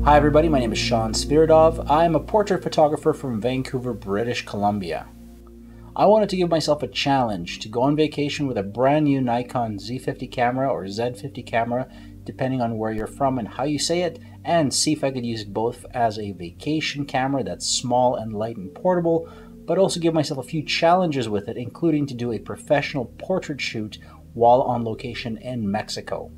Hi everybody, my name is Sean Sviridov. I am a portrait photographer from Vancouver, British Columbia. I wanted to give myself a challenge to go on vacation with a brand new Nikon Z50 camera or Z50 camera, depending on where you're from and how you say it, and see if I could use it both as a vacation camera that's small and light and portable, but also give myself a few challenges with it, including to do a professional portrait shoot while on location in Mexico.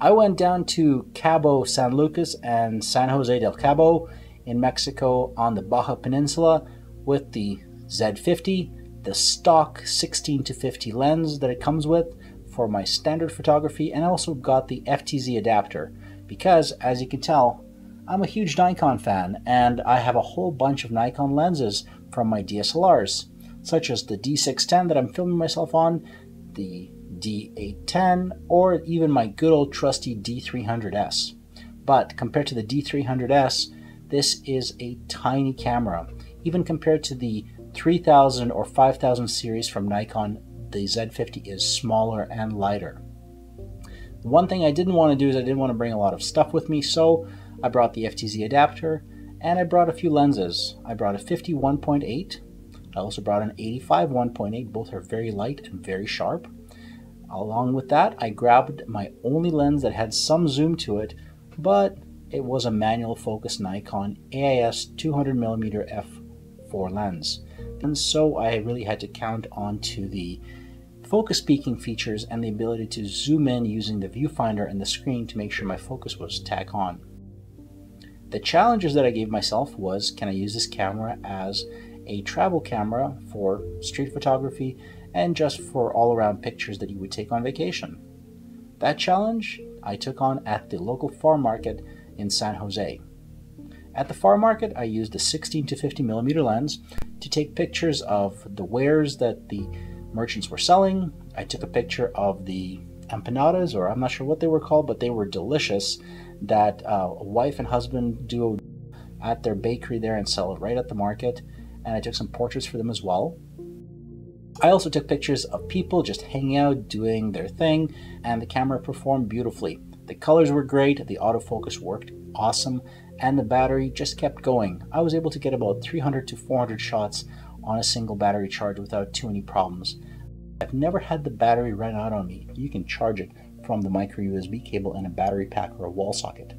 I went down to Cabo San Lucas and San Jose del Cabo in Mexico on the Baja Peninsula with the Z50, the stock 16-50 lens that it comes with for my standard photography, and I also got the FTZ adapter because, as you can tell, I'm a huge Nikon fan and I have a whole bunch of Nikon lenses from my DSLRs, such as the D610 that I'm filming myself on, the D810, or even my good old trusty D300S. But compared to the D300S, this is a tiny camera. Even compared to the 3000 or 5000 series from Nikon, the Z50 is smaller and lighter. One thing I didn't want to do is I didn't want to bring a lot of stuff with me, so I brought the FTZ adapter and I brought a few lenses. I brought a 50 1.8. I also brought an 85 1.8. Both are very light and very sharp. Along with that, I grabbed my only lens that had some zoom to it, but it was a manual focus Nikon AIS 200mm f4 lens. And so I really had to count on to the focus peaking features and the ability to zoom in using the viewfinder and the screen to make sure my focus was tack on. The challenges that I gave myself was, can I use this camera as a travel camera for street photography and just for all-around pictures that you would take on vacation? That challenge I took on at the local farm market in San Jose. At the farm market, I used a 16-50mm lens to take pictures of the wares that the merchants were selling. I took a picture of the empanadas, or I'm not sure what they were called, but they were delicious, that a wife and husband do at their bakery there and sell it right at the market. And I took some portraits for them as well. I also took pictures of people just hanging out, doing their thing, and the camera performed beautifully. The colors were great, the autofocus worked awesome, and the battery just kept going. I was able to get about 300 to 400 shots on a single battery charge without too many problems. I've never had the battery run out on me. You can charge it from the micro USB cable in a battery pack or a wall socket.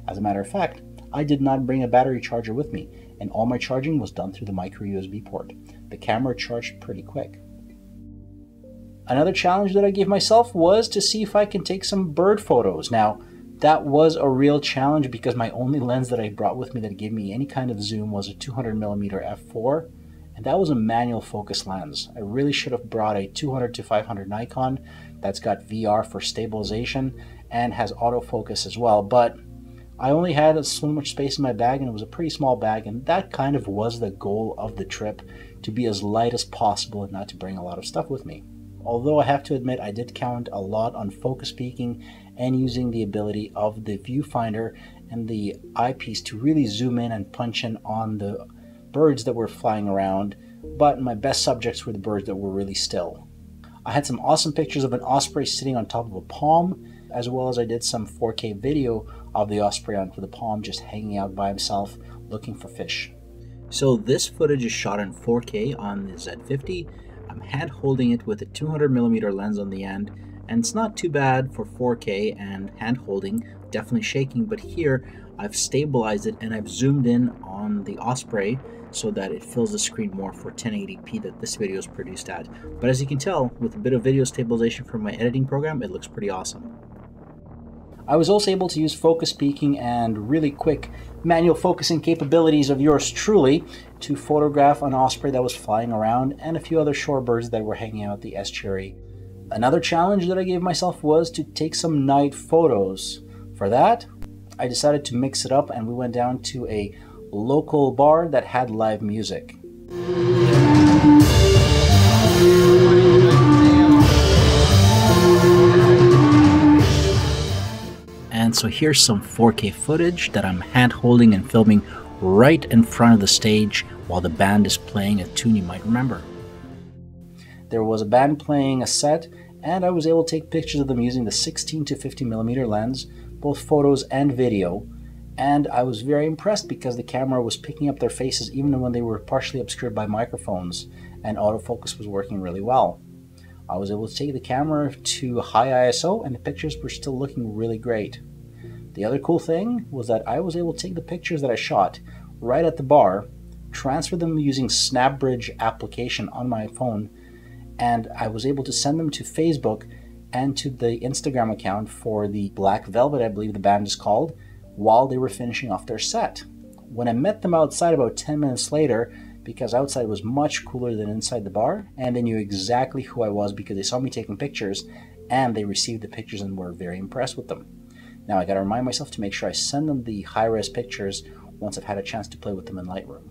As a matter of fact, I did not bring a battery charger with me, and all my charging was done through the micro USB port. The camera charged pretty quick. Another challenge that I gave myself was to see if I can take some bird photos. Now, that was a real challenge because my only lens that I brought with me that gave me any kind of zoom was a 200mm f4, and that was a manual focus lens. I really should have brought a 200 to 500 Nikon that's got VR for stabilization and has autofocus as well, but I only had so much space in my bag, and it was a pretty small bag, and that kind of was the goal of the trip, to be as light as possible and not to bring a lot of stuff with me. Although I have to admit I did count a lot on focus peaking and using the ability of the viewfinder and the eyepiece to really zoom in and punch in on the birds that were flying around, but my best subjects were the birds that were really still. I had some awesome pictures of an osprey sitting on top of a palm, as well as I did some 4K video of the osprey onto the palm just hanging out by himself looking for fish. So this footage is shot in 4K on the Z50. I'm hand holding it with a 200mm lens on the end, and it's not too bad for 4K and hand holding, definitely shaking, but here I've stabilized it and I've zoomed in on the osprey so that it fills the screen more for 1080p that this video is produced at. But as you can tell, with a bit of video stabilization from my editing program, it looks pretty awesome. I was also able to use focus peaking and really quick manual focusing capabilities of yours truly to photograph an osprey that was flying around and a few other shorebirds that were hanging out at the estuary. Another challenge that I gave myself was to take some night photos. For that, I decided to mix it up and we went down to a local bar that had live music. And so here's some 4K footage that I'm hand holding and filming right in front of the stage while the band is playing a tune you might remember. There was a band playing a set, and I was able to take pictures of them using the 16 to 50mm lens, both photos and video, And I was very impressed because the camera was picking up their faces even when they were partially obscured by microphones, and autofocus was working really well. I was able to take the camera to high ISO and the pictures were still looking really great. The other cool thing was that I was able to take the pictures that I shot right at the bar, transfer them using SnapBridge application on my phone, and I was able to send them to Facebook and to the Instagram account for the Black Velvet, I believe the band is called, while they were finishing off their set. When I met them outside about 10 minutes later, because outside was much cooler than inside the bar, and they knew exactly who I was because they saw me taking pictures, and they received the pictures and were very impressed with them. Now I gotta remind myself to make sure I send them the high-res pictures once I've had a chance to play with them in Lightroom.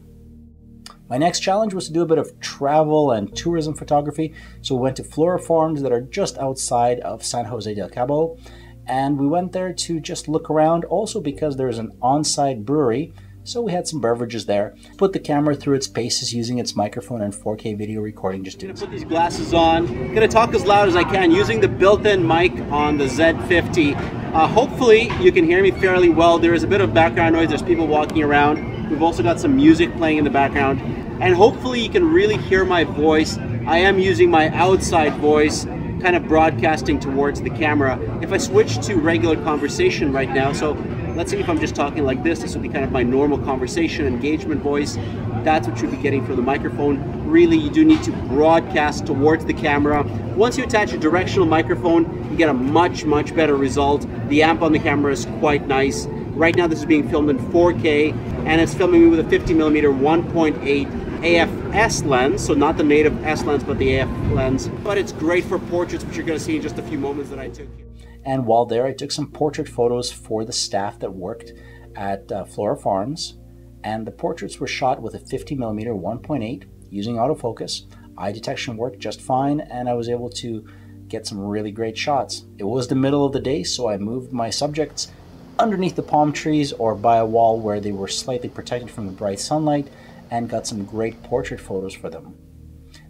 My next challenge was to do a bit of travel and tourism photography, so we went to Flora Farms that are just outside of San Jose del Cabo, and we went there to just look around, also because there's an on-site brewery, so we had some beverages there. Put the camera through its paces using its microphone and 4K video recording. Just gonna put these glasses on. I'm gonna talk as loud as I can using the built-in mic on the Z50. Hopefully you can hear me fairly well. There is a bit of background noise. There's people walking around. We've also got some music playing in the background. And hopefully you can really hear my voice. I am using my outside voice, kind of broadcasting towards the camera. If I switch to regular conversation right now, so let's see if I'm just talking like this would be kind of my normal conversation engagement voice. That's what you'll be getting from the microphone. Really, you do need to broadcast towards the camera. Once you attach a directional microphone, you get a much better result. The amp on the camera is quite nice. Right now this is being filmed in 4K, and it's filming me with a 50mm 1.8 AF-S lens, so not the native S lens, but the AF lens. But it's great for portraits, which you're going to see in just a few moments that I took here. And while there, I took some portrait photos for the staff that worked at Flora Farms, and the portraits were shot with a 50mm 1.8 using autofocus. Eye detection worked just fine, and I was able to get some really great shots. It was the middle of the day, so I moved my subjects underneath the palm trees or by a wall where they were slightly protected from the bright sunlight, and got some great portrait photos for them.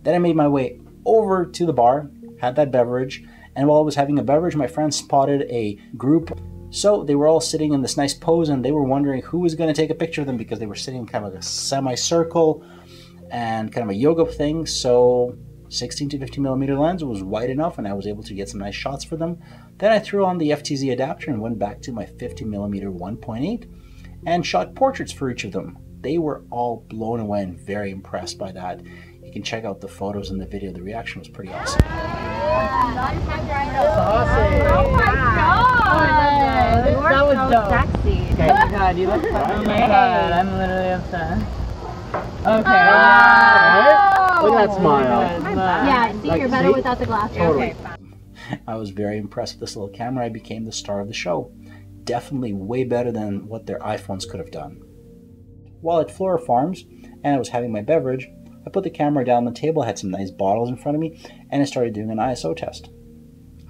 Then I made my way over to the bar, had that beverage, and while I was having a beverage, my friend spotted a group. So they were all sitting in this nice pose, and they were wondering who was going to take a picture of them because they were sitting in kind of like a semicircle and kind of a yoga thing. So 16 to 50mm lens was wide enough, and I was able to get some nice shots for them. Then I threw on the FTZ adapter and went back to my 50mm 1.8 and shot portraits for each of them. They were all blown away and very impressed by that. You can check out the photos in the video. The reaction was pretty awesome. Oh my god! That was so sexy. Okay, oh my god, you look so oh my god, I'm literally obsessed. Okay. Oh. Look at that smile. Yeah, see, you're better without the glasses. Totally. Okay. I was very impressed with this little camera. I became the star of the show. Definitely way better than what their iPhones could have done. While at Flora Farms, and I was having my beverage, I put the camera down on the table, I had some nice bottles in front of me, and I started doing an ISO test.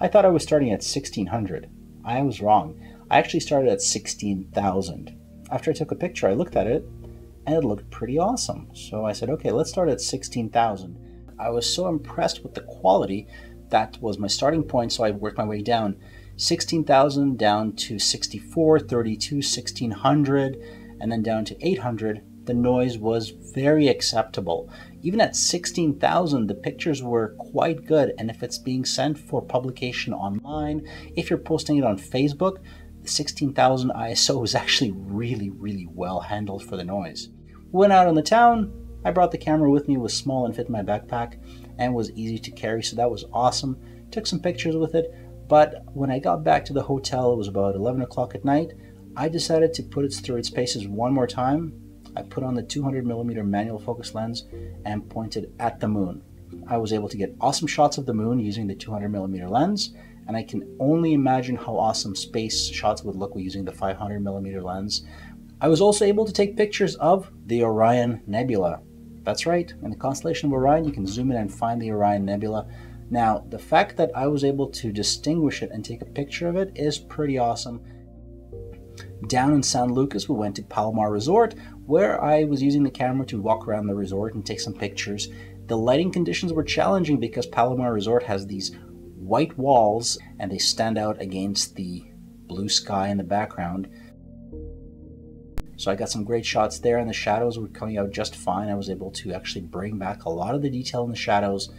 I thought I was starting at 1600. I was wrong. I actually started at 16,000. After I took a picture, I looked at it, and it looked pretty awesome. So I said, okay, let's start at 16,000. I was so impressed with the quality. That was my starting point, so I worked my way down. 16,000 down to 64, 32, 1600, and then down to 800. The noise was very acceptable. Even at 16,000, the pictures were quite good, and if it's being sent for publication online, if you're posting it on Facebook, the 16,000 ISO is actually really well handled for the noise. Went out on the town. I brought the camera with me. It was small and fit in my backpack and was easy to carry, so that was awesome. Took some pictures with it, but when I got back to the hotel, it was about 11 o'clock at night. I decided to put it through its paces one more time. I put on the 200mm manual focus lens and pointed at the moon. I was able to get awesome shots of the moon using the 200mm lens, and I can only imagine how awesome space shots would look using the 500mm lens. I was also able to take pictures of the Orion Nebula. That's right, in the constellation of Orion, you can zoom in and find the Orion Nebula. Now, the fact that I was able to distinguish it and take a picture of it is pretty awesome. Down in San Lucas, we went to Palmour Resort, where I was using the camera to walk around the resort and take some pictures. The lighting conditions were challenging because Palmour Resort has these white walls and they stand out against the blue sky in the background. So I got some great shots there, and the shadows were coming out just fine. I was able to actually bring back a lot of the detail in the shadows.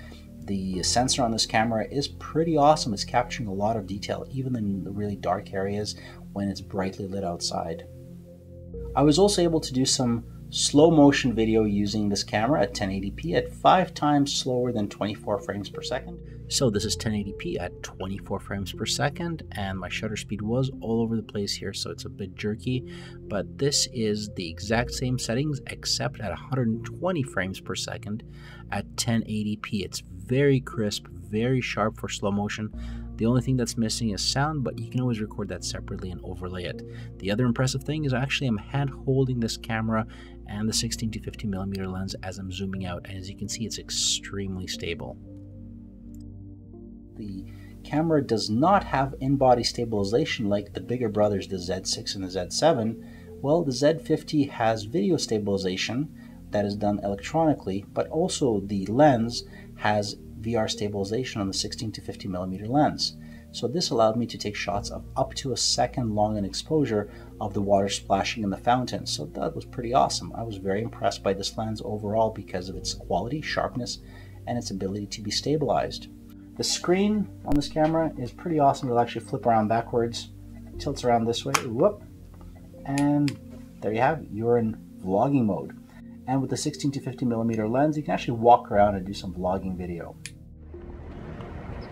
The sensor on this camera is pretty awesome. It's capturing a lot of detail, even in the really dark areas when it's brightly lit outside. I was also able to do some slow motion video using this camera at 1080p at 5 times slower than 24 frames per second. So this is 1080p at 24 frames per second, and my shutter speed was all over the place here, so it's a bit jerky, but this is the exact same settings except at 120 frames per second at 1080p. It's very crisp, very sharp for slow motion. The only thing that's missing is sound, but you can always record that separately and overlay it. The other impressive thing is actually I'm hand holding this camera and the 16 to 50mm lens as I'm zooming out, and as you can see, it's extremely stable. The camera does not have in-body stabilization like the bigger brothers, the Z6 and the Z7. Well, the Z50 has video stabilization that is done electronically, but also the lens has VR stabilization on the 16 to 50mm lens. So this allowed me to take shots of up to a second long in exposure of the water splashing in the fountain. So that was pretty awesome. I was very impressed by this lens overall because of its quality, sharpness, and its ability to be stabilized. The screen on this camera is pretty awesome. It'll actually flip around backwards, tilts around this way, whoop, and there you have it. You're in vlogging mode. And with the 16 to 50mm lens, you can actually walk around and do some vlogging video.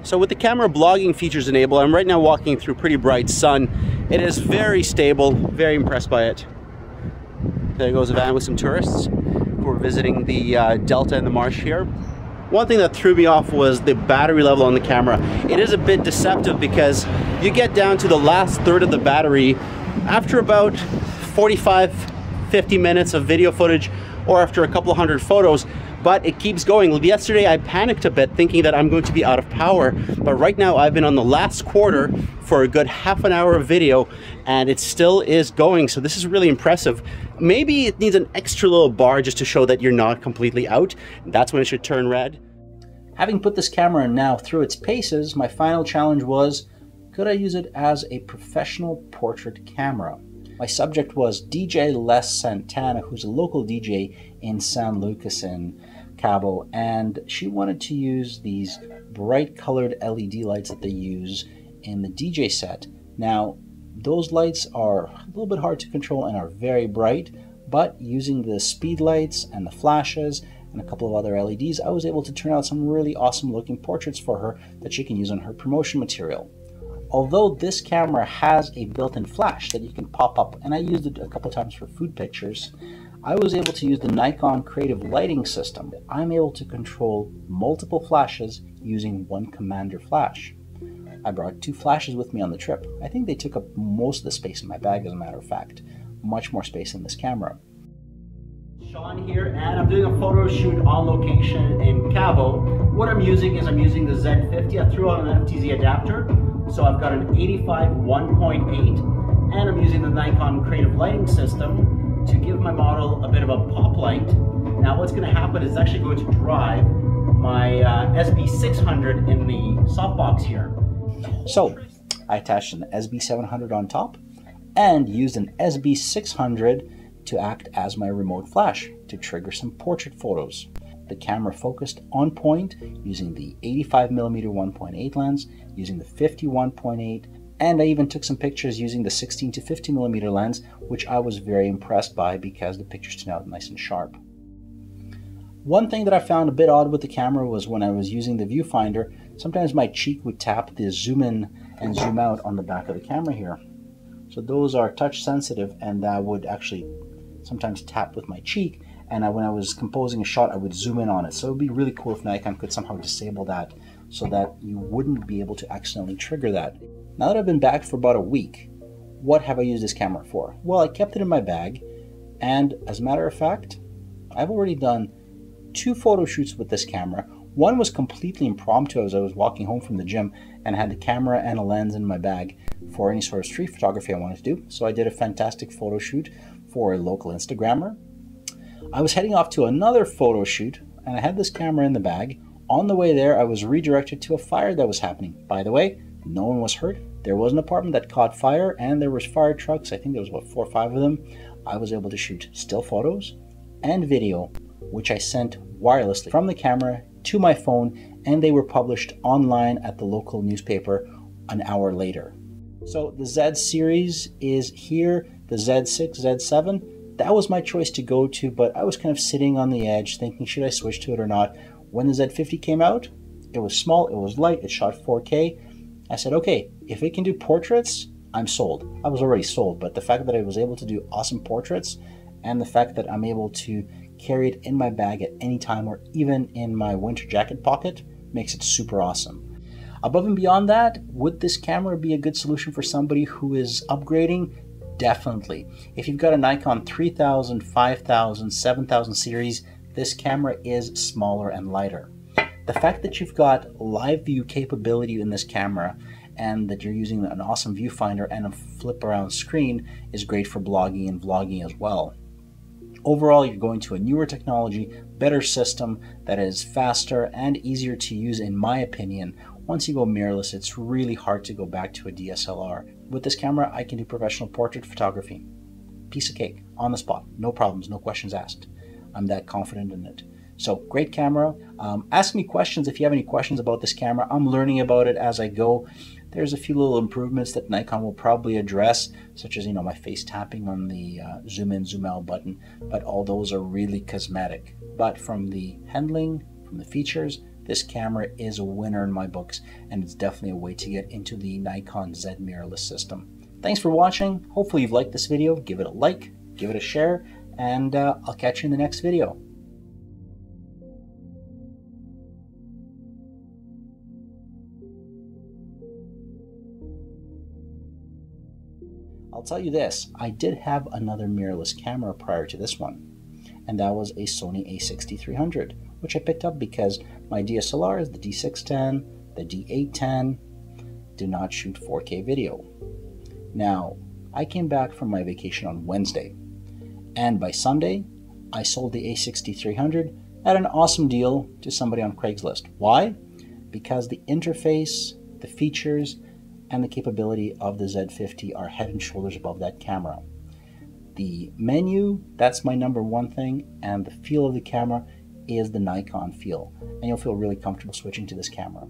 So with the camera blogging features enabled, I'm right now walking through pretty bright sun. It is very stable, very impressed by it. There goes a van with some tourists who are visiting the delta and the marsh here. One thing that threw me off was the battery level on the camera. It is a bit deceptive because you get down to the last third of the battery after about 45-50 minutes of video footage or after a couple of hundred photos, but it keeps going. Yesterday I panicked a bit thinking that I'm going to be out of power, but right now I've been on the last quarter for a good half an hour of video and it still is going, so this is really impressive. Maybe it needs an extra little bar just to show that you're not completely out. That's when it should turn red. Having put this camera now through its paces, my final challenge was, could I use it as a professional portrait camera? My subject was DJ Les Santana, who's a local DJ in San Lucas in Cabo, and she wanted to use these bright colored LED lights that they use in the DJ set. Now, those lights are a little bit hard to control and are very bright, but using the speed lights and the flashes and a couple of other LEDs, I was able to turn out some really awesome looking portraits for her that she can use on her promotion material. Although this camera has a built-in flash that you can pop up, and I used it a couple times for food pictures, I was able to use the Nikon creative lighting system. I'm able to control multiple flashes using one commander flash. I brought 2 flashes with me on the trip. I think they took up most of the space in my bag, as a matter of fact. Much more space in this camera. Sean here, and I'm doing a photo shoot on location in Cabo. What I'm using is I'm using the Z50. I threw on an FTZ adapter, so I've got an 85 1.8, and I'm using the Nikon creative lighting system to give my model a bit of a pop light. Now what's going to happen is it's actually going to drive my SB600 in the softbox here. So I attached an SB700 on top and used an SB600 to act as my remote flash to trigger some portrait photos. The camera focused on point using the 85mm 1.8 lens, using the 50 1.8, and I even took some pictures using the 16 to 50mm lens, which I was very impressed by because the pictures turned out nice and sharp. One thing that I found a bit odd with the camera was when I was using the viewfinder, sometimes my cheek would tap the zoom in and zoom out on the back of the camera here. So those are touch sensitive, and that would actually sometimes tap with my cheek, and when I was composing a shot I would zoom in on it. So it would be really cool if Nikon could somehow disable that so that you wouldn't be able to accidentally trigger that. Now that I've been back for about a week, what have I used this camera for? Well, I kept it in my bag, and as a matter of fact, I've already done 2 photo shoots with this camera. One was completely impromptu as I was walking home from the gym and had the camera and a lens in my bag for any sort of street photography I wanted to do. So I did a fantastic photo shoot for a local Instagrammer. I was heading off to another photo shoot and I had this camera in the bag. On the way there, I was redirected to a fire that was happening. By the way, no one was hurt. there was an apartment that caught fire and there was fire trucks. I think there was about 4 or 5 of them. I was able to shoot still photos and video, which I sent wirelessly from the camera to my phone, and they were published online at the local newspaper an hour later. So the Z series is here, the Z6, Z7. That was my choice to go to, but I was kind of sitting on the edge thinking, should I switch to it or not? When the Z50 came out, it was small, it was light, it shot 4K. I said, okay, if it can do portraits, I'm sold. I was already sold, but the fact that I was able to do awesome portraits and the fact that I'm able to carry it in my bag at any time or even in my winter jacket pocket makes it super awesome. Above and beyond that, would this camera be a good solution for somebody who is upgrading? Definitely. If you've got a Nikon 3000, 5000, 7000 series, this camera is smaller and lighter. The fact that you've got live view capability in this camera and that you're using an awesome viewfinder and a flip around screen is great for blogging and vlogging as well. Overall, you're going to a newer technology, better system that is faster and easier to use in my opinion. Once you go mirrorless, it's really hard to go back to a DSLR. With this camera, I can do professional portrait photography. Piece of cake, on the spot, no problems, no questions asked. I'm that confident in it. So great camera. Ask me questions if you have any questions about this camera. I'm learning about it as I go. There's a few little improvements that Nikon will probably address, such as, my face tapping on the zoom in, zoom out button, but all those are really cosmetic. But from the handling, from the features, this camera is a winner in my books, and it's definitely a way to get into the Nikon Z mirrorless system. Thanks for watching. Hopefully you've liked this video. Give it a like, give it a share, and I'll catch you in the next video. I'll tell you this, I did have another mirrorless camera prior to this one, and that was a Sony a6300, which I picked up because my DSLRs, the D610, the D810, do not shoot 4K video. Now, I came back from my vacation on Wednesday, and by Sunday, I sold the a6300 at an awesome deal to somebody on Craigslist. Why? Because the interface, the features, and the capability of the Z50 are head and shoulders above that camera. The menu, that's my number one thing, and the feel of the camera is the Nikon feel, and you'll feel really comfortable switching to this camera.